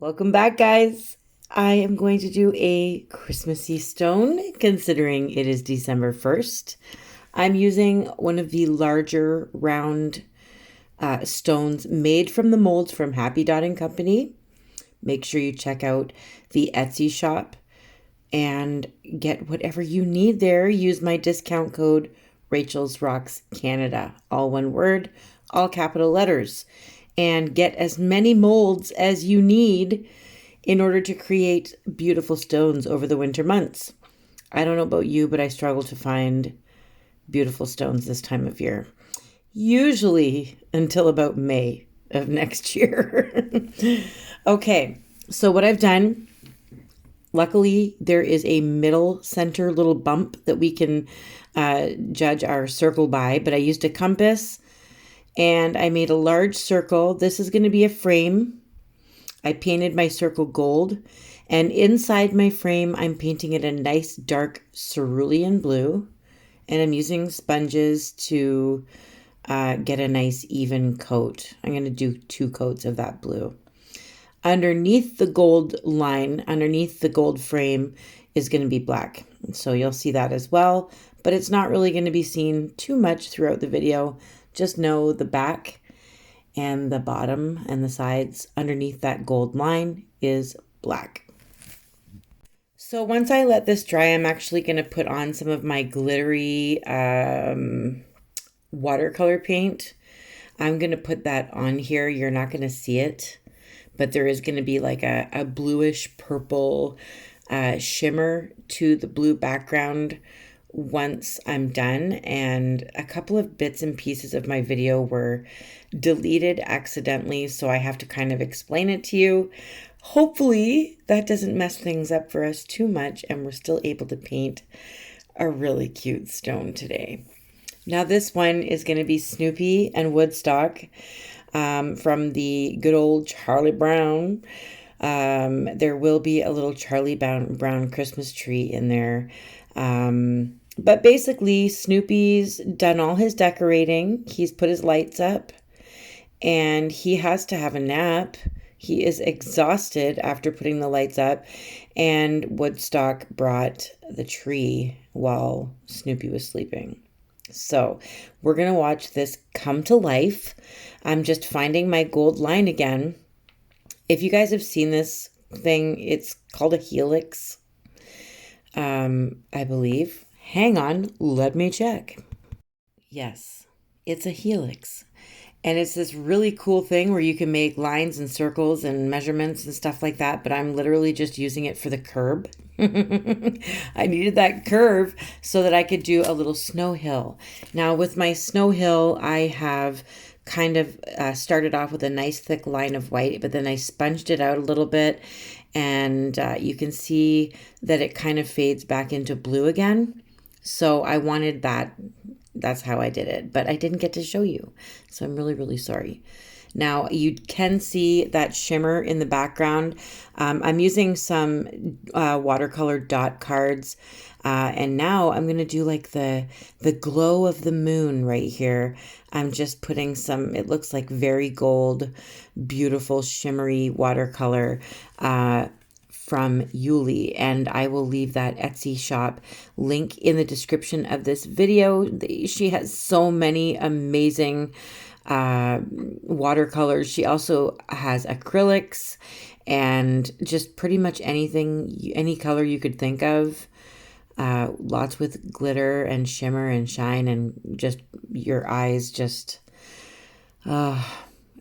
Welcome back, guys. I am going to do a Christmassy stone, considering it is December 1st. I'm using one of the larger round stones made from the molds from Happy Dot and Company. Make sure you check out the Etsy shop and get whatever you need there. Use my discount code Rachel's Rocks Canada, all one word, all capital letters, and get as many molds as you need in order to create beautiful stones over the winter months. I don't know about you, but I struggle to find beautiful stones this time of year. Usually until about May of next year. Okay, so what I've done, luckily there is a middle center little bump that we can judge our circle by, but I used a compass and I made a large circle. This is going to be a frame. I painted my circle gold, and inside my frame, I'm painting it a nice dark cerulean blue, and I'm using sponges to get a nice even coat. I'm going to do 2 coats of that blue. Underneath the gold line, underneath the gold frame is going to be black. So you'll see that as well, but it's not really going to be seen too much throughout the video. Just know the back and the bottom and the sides underneath that gold line is black. So once I let this dry, I'm actually going to put on some of my glittery watercolor paint. I'm going to put that on here. You're not going to see it, but there is going to be like a bluish purple shimmer to the blue background once I'm done. And a couple of bits and pieces of my video were deleted accidentally, so I have to kind of explain it to you. Hopefully that doesn't mess things up for us too much and we're still able to paint a really cute stone today. Now this one is going to be Snoopy and Woodstock from the good old Charlie Brown. There will be a little Charlie Brown Christmas tree in there. But basically, Snoopy's done all his decorating. He's put his lights up, and he has to have a nap. He is exhausted after putting the lights up, and Woodstock brought the tree while Snoopy was sleeping. So we're going to watch this come to life. I'm just finding my gold line again. If you guys have seen this thing, it's called a helix, I believe. Hang on, let me check. Yes, it's a helix. And it's this really cool thing where you can make lines and circles and measurements and stuff like that, but I'm literally just using it for the curb. I needed that curve so that I could do a little snow hill. Now with my snow hill, I have kind of started off with a nice thick line of white, but then I sponged it out a little bit, and you can see that it kind of fades back into blue again. So I wanted that. That's how I did it, but I didn't get to show you. So I'm really, really sorry. Now you can see that shimmer in the background. I'm using some watercolor dot cards. And now I'm going to do like the glow of the moon right here. I'm just putting some, it looks like very gold, beautiful shimmery watercolor from Yuli, and I will leave that Etsy shop link in the description of this video. She has so many amazing watercolors. She also has acrylics and just pretty much anything, any color you could think of. Lots with glitter and shimmer and shine, and just your eyes just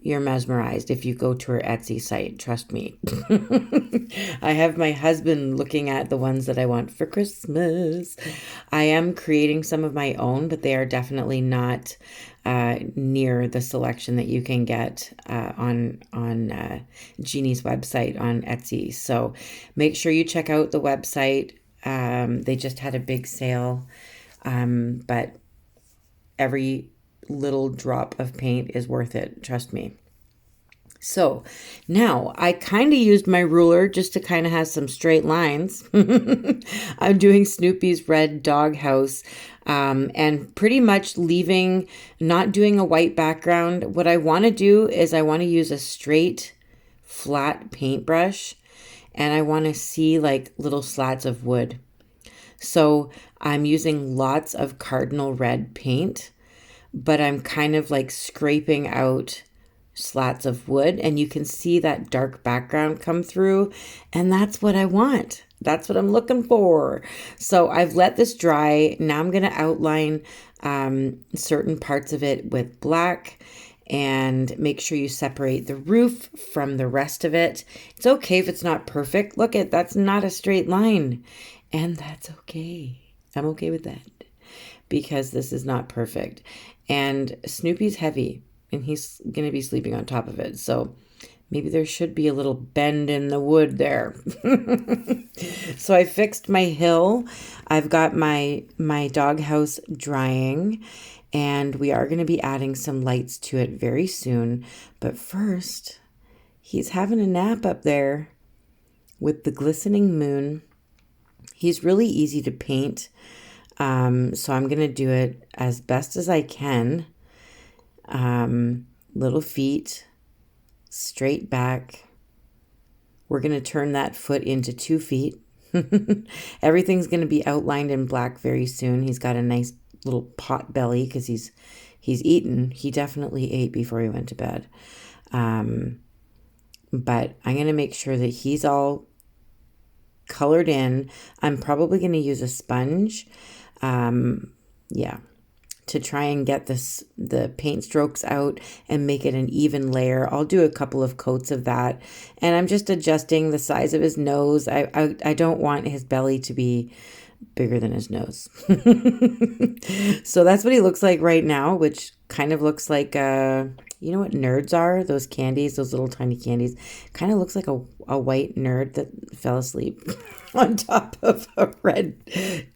you're mesmerized if you go to her Etsy site. Trust me. I have my husband looking at the ones that I want for Christmas. I am creating some of my own, but they are definitely not near the selection that you can get on Jeannie's website on Etsy. So make sure you check out the website. They just had a big sale, but every little drop of paint is worth it. Trust me. So now I kind of used my ruler just to kind of have some straight lines. I'm doing Snoopy's red doghouse, and pretty much not doing a white background. What I want to do is I want to use a straight flat paintbrush and I want to see like little slats of wood. So I'm using lots of cardinal red paint, but I'm kind of like scraping out slats of wood and you can see that dark background come through, and that's what I want. That's what I'm looking for. So I've let this dry. Now I'm going to outline certain parts of it with black and make sure you separate the roof from the rest of it. It's okay if it's not perfect. Look at, that's not a straight line, and that's okay. I'm okay with that because this is not perfect. And Snoopy's heavy and he's going to be sleeping on top of it. So maybe there should be a little bend in the wood there. So I fixed my hill. I've got my doghouse drying, and we are going to be adding some lights to it very soon. But first, he's having a nap up there with the glistening moon. He's really easy to paint. So I'm going to do it as best as I can. Little feet, straight back. We're going to turn that foot into 2 feet. Everything's going to be outlined in black very soon. He's got a nice little pot belly because he's eaten. He definitely ate before he went to bed. But I'm going to make sure that he's all colored in. I'm probably going to use a sponge. Yeah, to try and get the paint strokes out and make it an even layer. I'll do a couple of coats of that. And I'm just adjusting the size of his nose. I don't want his belly to be bigger than his nose. So that's what he looks like right now, which kind of looks like, you know what nerds are? Those candies, those little tiny candies. Kind of looks like a white nerd that fell asleep on top of a red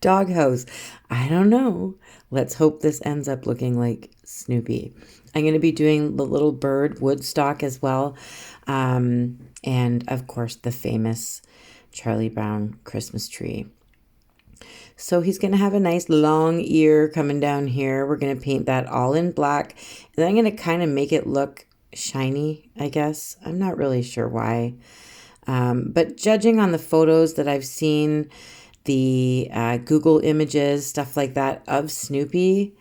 doghouse. I don't know. Let's hope this ends up looking like Snoopy. I'm going to be doing the little bird Woodstock as well. And of course, the famous Charlie Brown Christmas tree. So he's going to have a nice long ear coming down here. We're going to paint that all in black. And then I'm going to kind of make it look shiny, I guess. I'm not really sure why. But judging on the photos that I've seen, the Google images, stuff like that of Snoopy,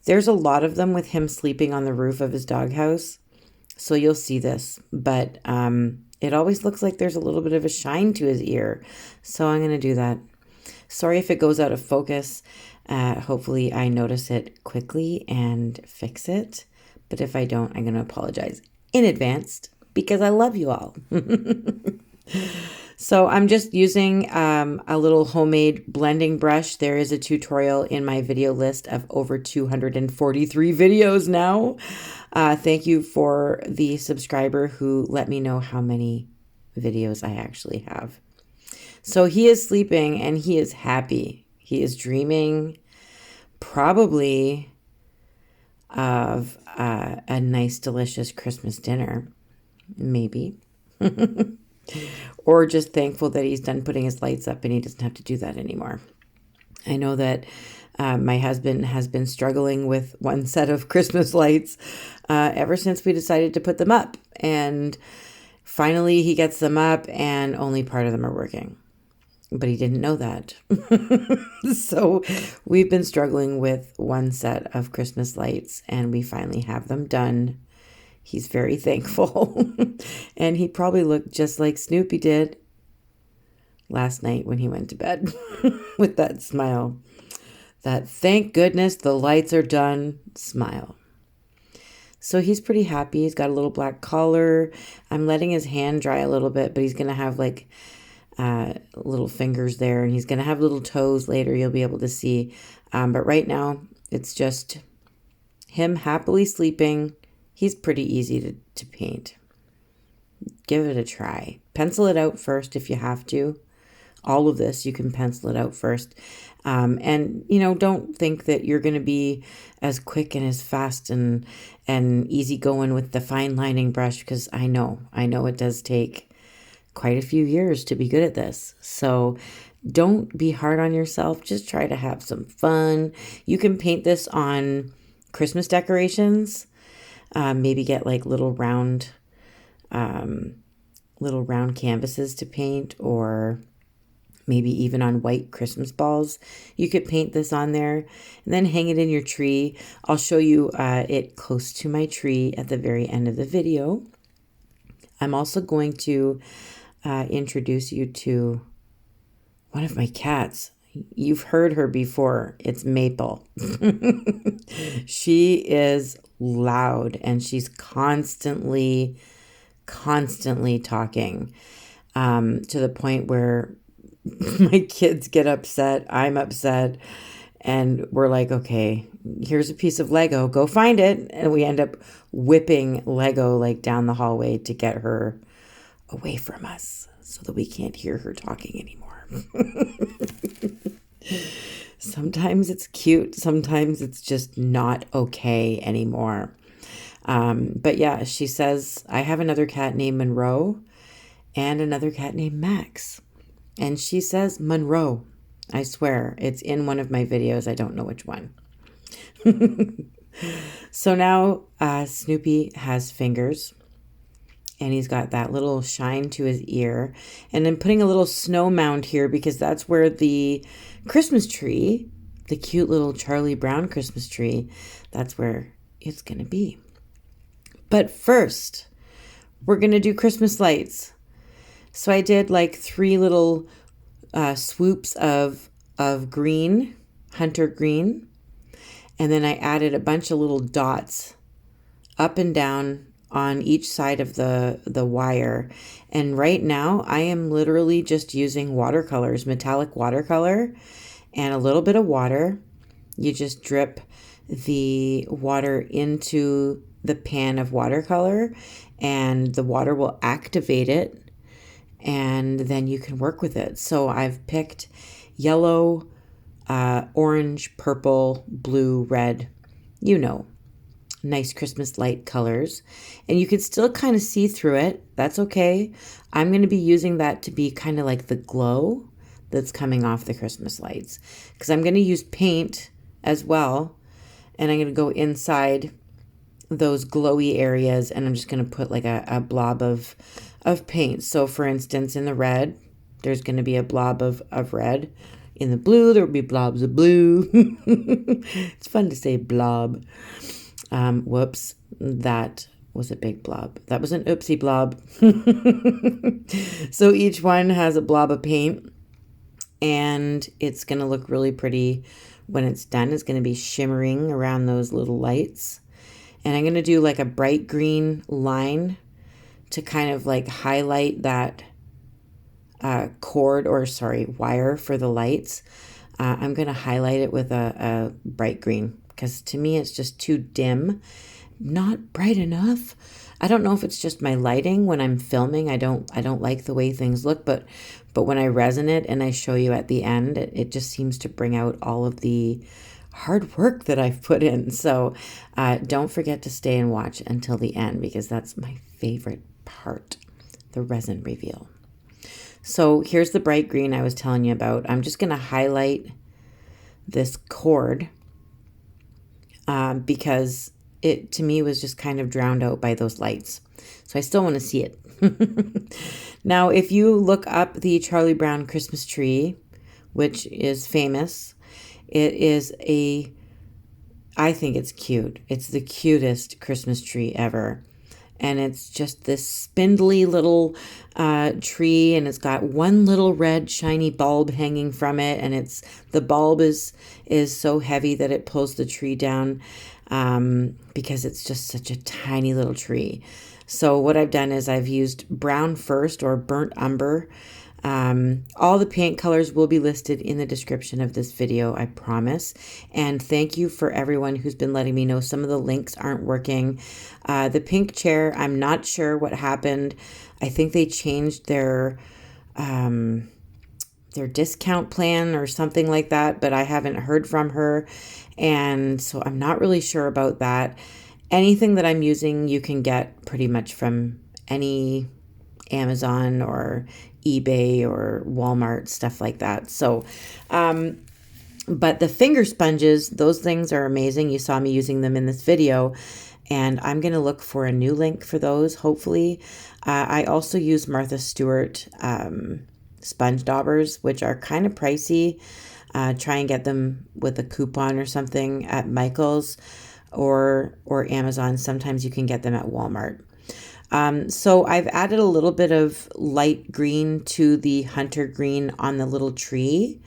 there's a lot of them with him sleeping on the roof of his doghouse. So you'll see this. But it always looks like there's a little bit of a shine to his ear. So I'm going to do that. Sorry if it goes out of focus. Hopefully I notice it quickly and fix it. But if I don't, I'm going to apologize in advance because I love you all. So I'm just using a little homemade blending brush. There is a tutorial in my video list of over 243 videos now. Thank you for the subscriber who let me know how many videos I actually have. So he is sleeping and he is happy. He is dreaming probably of a nice, delicious Christmas dinner, maybe. Or just thankful that he's done putting his lights up and he doesn't have to do that anymore. I know that my husband has been struggling with one set of Christmas lights ever since we decided to put them up. And finally he gets them up and only part of them are working. But he didn't know that. So we've been struggling with one set of Christmas lights and we finally have them done. He's very thankful. And he probably looked just like Snoopy did last night when he went to bed with that smile. That thank goodness the lights are done smile. So he's pretty happy. He's got a little black collar. I'm letting his hand dry a little bit, but he's going to have like little fingers there and he's going to have little toes later. You'll be able to see. But right now it's just him happily sleeping. He's pretty easy to paint. Give it a try. Pencil it out first if you have to. All of this, you can pencil it out first. And, you know, don't think that you're going to be as quick and as fast and easy going with the fine lining brush because I know it does take quite a few years to be good at this. So don't be hard on yourself. Just try to have some fun. You can paint this on Christmas decorations. Maybe get like little round little round canvases to paint, or maybe even on white Christmas balls. You could paint this on there and then hang it in your tree. I'll show you it close to my tree at the very end of the video. I'm also going to introduce you to one of my cats. You've heard her before. It's Maple. She is loud and she's constantly talking, to the point where my kids get upset. I'm upset. And we're like, okay, here's a piece of Lego. Go find it. And we end up whipping Lego like down the hallway to get her away from us so that we can't hear her talking anymore. Sometimes it's cute. Sometimes it's just not okay anymore. But yeah, she says, I have another cat named Monroe and another cat named Max. And she says Monroe. I swear, it's in one of my videos. I don't know which one. So now Snoopy has fingers. And he's got that little shine to his ear. And I'm putting a little snow mound here because that's where the Christmas tree, the cute little Charlie Brown Christmas tree, that's where it's going to be. But first, we're going to do Christmas lights. So I did like 3 little swoops of green, hunter green. And then I added a bunch of little dots up and down on each side of the wire. And right now I am literally just using watercolors, metallic watercolor, and a little bit of water. You just drip the water into the pan of watercolor and the water will activate it, and then you can work with it. So I've picked yellow, orange, purple, blue, red, nice Christmas light colors. And you can still kind of see through it. That's okay. I'm going to be using that to be kind of like the glow that's coming off the Christmas lights, because I'm going to use paint as well. And I'm going to go inside those glowy areas and I'm just going to put like a blob of paint. So for instance, in the red, there's going to be a blob of red. In the blue, there will be blobs of blue. It's fun to say blob. Whoops, that was a big blob. That was an oopsie blob. So each one has a blob of paint, and it's going to look really pretty when it's done. It's going to be shimmering around those little lights. And I'm going to do like a bright green line to kind of like highlight that wire for the lights. I'm going to highlight it with a bright green because to me it's just too dim, not bright enough. I don't know if it's just my lighting when I'm filming. I don't like the way things look, but when I resin it and I show you at the end, it just seems to bring out all of the hard work that I've put in. So don't forget to stay and watch until the end because that's my favorite part, the resin reveal. So here's the bright green I was telling you about. I'm just going to highlight this cord because it, to me, was just kind of drowned out by those lights. So I still want to see it. Now, if you look up the Charlie Brown Christmas tree, which is famous, it is I think it's cute. It's the cutest Christmas tree ever. And it's just this spindly little tree, and it's got one little red shiny bulb hanging from it, and the bulb is so heavy that it pulls the tree down because it's just such a tiny little tree. So what I've done is I've used brown first, or burnt umber. All the paint colors will be listed in the description of this video, I promise. And thank you for everyone who's been letting me know some of the links aren't working. The pink chair, I'm not sure what happened. I think they changed their discount plan or something like that, but I haven't heard from her. And so I'm not really sure about that. Anything that I'm using, you can get pretty much from any Amazon or eBay or Walmart, stuff like that. So, but the finger sponges, those things are amazing. You saw me using them in this video. and I'm going to look for a new link for those, hopefully. I also use Martha Stewart sponge daubers, which are kind of pricey. Try and get them with a coupon or something at Michael's or Amazon. Sometimes you can get them at Walmart. So I've added a little bit of light green to the hunter green on the little tree.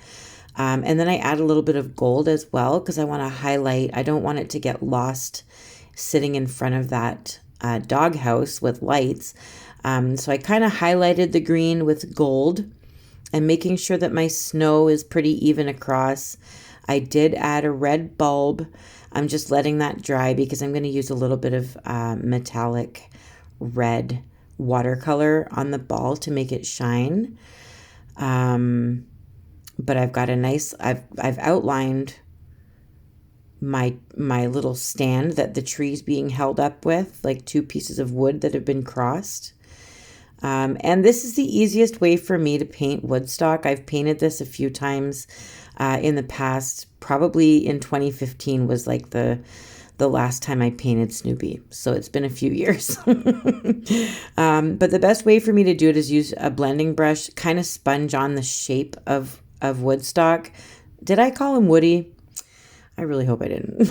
And then I add a little bit of gold as well because I want to highlight. I don't want it to get lost sitting in front of that doghouse with lights. So I kind of highlighted the green with gold and making sure that my snow is pretty even across. I did add a red bulb. I'm just letting that dry because I'm going to use a little bit of metallic red watercolor on the ball to make it shine. But I've got a nice, I've outlined my little stand that the tree's being held up with, like 2 pieces of wood that have been crossed. And this is the easiest way for me to paint Woodstock. I've painted this a few times in the past. Probably in 2015 was like the last time I painted Snoopy. So it's been a few years. But the best way for me to do it is use a blending brush, kind of sponge on the shape of Woodstock. Did I call him Woody? I really hope I didn't.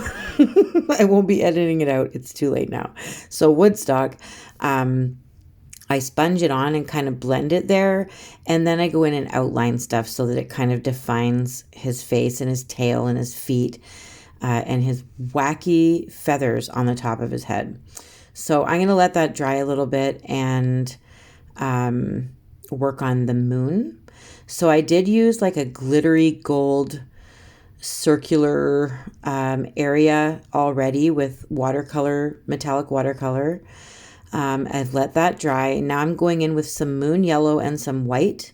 I won't be editing it out. It's too late now. So Woodstock, I sponge it on and kind of blend it there. And then I go in and outline stuff so that it kind of defines his face and his tail and his feet and his wacky feathers on the top of his head. So I'm going to let that dry a little bit and work on the moon. So I did use like a glittery gold circular area already with watercolor, metallic watercolor. I've let that dry. Now I'm going in with some moon yellow and some white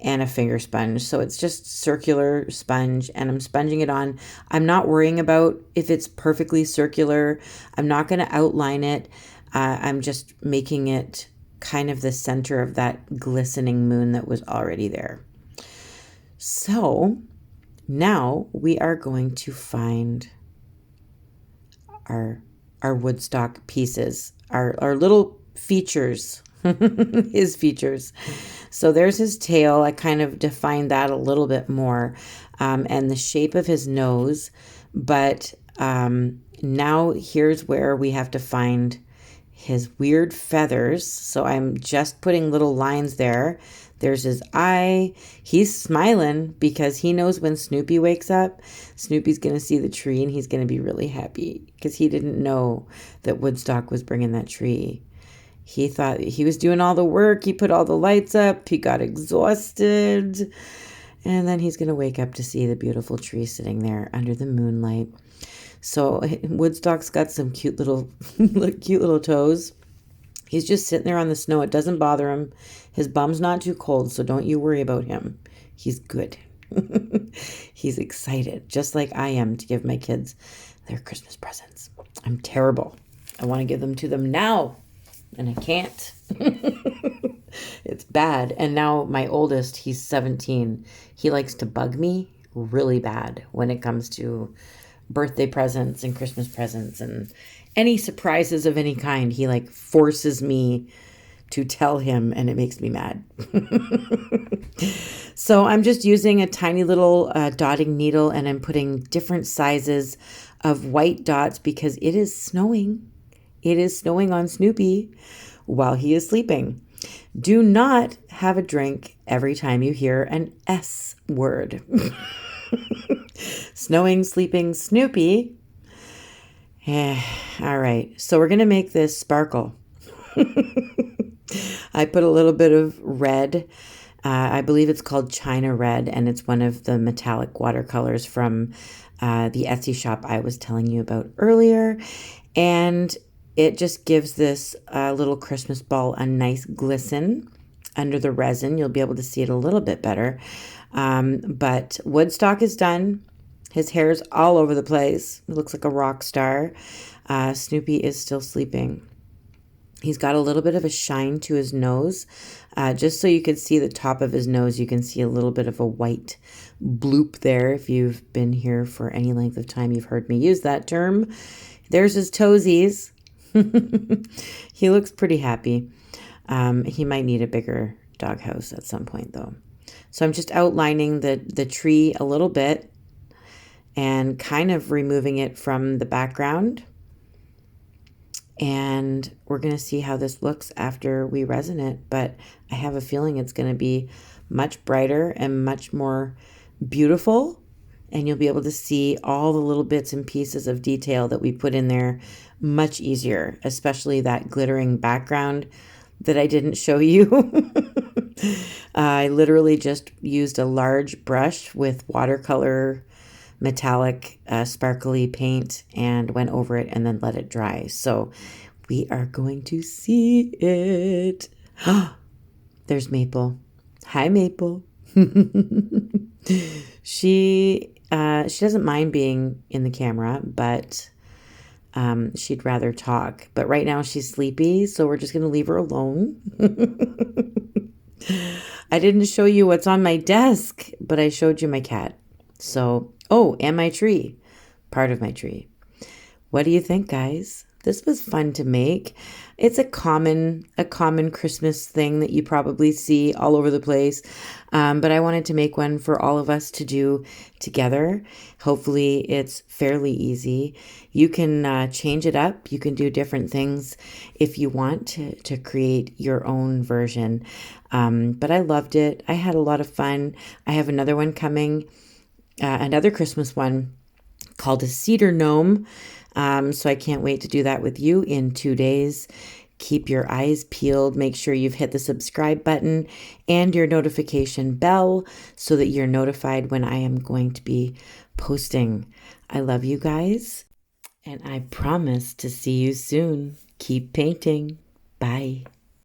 and a finger sponge. So it's just circular sponge and I'm sponging it on. I'm not worrying about if it's perfectly circular. I'm not going to outline it. I'm just making it kind of the center of that glistening moon that was already there. So now we are going to find our Woodstock pieces, our little features, his features. So there's his tail. I kind of defined that a little bit more, and the shape of his nose. But now here's where we have to find his weird feathers. So I'm just putting little lines there. There's his eye. He's smiling because he knows when Snoopy wakes up, Snoopy's going to see the tree and he's going to be really happy because he didn't know that Woodstock was bringing that tree. He thought he was doing all the work. He put all the lights up. He got exhausted. And then he's going to wake up to see the beautiful tree sitting there under the moonlight. So Woodstock's got some cute little toes. He's just sitting there on the snow. It doesn't bother him. His bum's not too cold, so don't you worry about him. He's good. He's excited, just like I am to give my kids their Christmas presents. I'm terrible. I want to give them to them now, and I can't. It's bad. And now my oldest, he's 17. He likes to bug me really bad when it comes to birthday presents and Christmas presents and any surprises of any kind. He like forces me to tell him and it makes me mad. So I'm just using a tiny little dotting needle and I'm putting different sizes of white dots because it is snowing. It is snowing on Snoopy while he is sleeping. Do not have a drink every time you hear an S word. Snowing, sleeping, Snoopy. All right, so we're going to make this sparkle. I put a little bit of red. I believe it's called China Red, and it's one of the metallic watercolors from the Etsy shop I was telling you about earlier. And it just gives this little Christmas ball a nice glisten under the resin. You'll be able to see it a little bit better. But Woodstock is done. His hair's all over the place. He looks like a rock star. Snoopy is still sleeping. He's got a little bit of a shine to his nose. Just so you can see the top of his nose, you can see a little bit of a white bloop there. If you've been here for any length of time, you've heard me use that term. There's his toesies. He looks pretty happy. He might need a bigger doghouse at some point though. So I'm just outlining the tree a little bit and kind of removing it from the background. And we're going to see how this looks after we resin it, but I have a feeling it's going to be much brighter and much more beautiful, and you'll be able to see all the little bits and pieces of detail that we put in there much easier, especially that glittering background that I didn't show you. I literally just used a large brush with watercolor metallic sparkly paint and went over it and then let it dry. So we are going to see it. There's Maple. Hi, Maple. She doesn't mind being in the camera, but she'd rather talk. But right now she's sleepy, so we're just going to leave her alone. I didn't show you what's on my desk, but I showed you my cat. So, oh, and my tree, part of my tree. What do you think, guys? This was fun to make. It's a common Christmas thing that you probably see all over the place. But I wanted to make one for all of us to do together. Hopefully it's fairly easy. You can change it up. You can do different things if you want to create your own version. But I loved it. I had a lot of fun. I have another one coming, another Christmas one called a cedar gnome. So I can't wait to do that with you in 2 days. Keep your eyes peeled. Make sure you've hit the subscribe button and your notification bell so that you're notified when I am going to be posting. I love you guys, and I promise to see you soon. Keep painting. Bye.